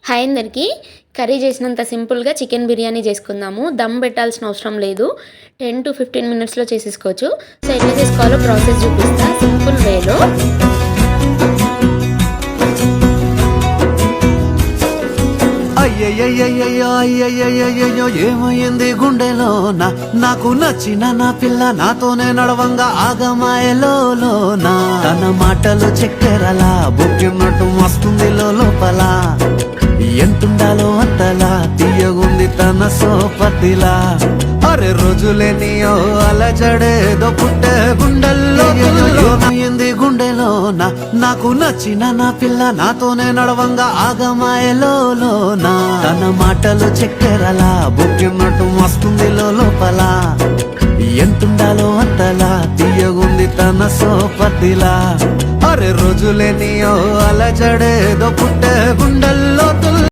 Hi అందరికీ. Curry చేసినంత సింపుల్గా చికెన్ బిర్యానీ చేసుకుందాము. దమ్ పెట్టాల్సిన అవసరం లేదు. 10 to 15 మినిట్స్లో చేసేసుకోవచ్చు. సో ఎట్లా చేసుకోవాలో ప్రాసెస్ చూపిస్తా సింపుల్ వేలో. అయ్యయ్యో ఏమైంది గుండెలోన, నాకు నచ్చిన నా పిల్ల నాతోనే నడవంగా ఆగమాయలోనా. తన మాటలు చక్కెరలా బుక్కినట్టు మస్తుంది లోపల, ఎంతుండాలో అంతలా తీయగుంది తన సోపతిలా. అరే రోజులేనియో అలజడేదో పుట్టే గుండెల్లో. ఏమైంది గుండెలోన, నాకు నచ్చిన నా పిల్ల నాతోనే నడవంగా ఆగమాయలోనా. తన మాటలు చక్కెరలా బుక్కినట్టు మస్తుంది లోపల, ఎంతుండాలో అంతలా తీయగుంది తన సోపతిలా. అరే రోజులేనియో అలజడేదో పుట్టే గుండెల్లో.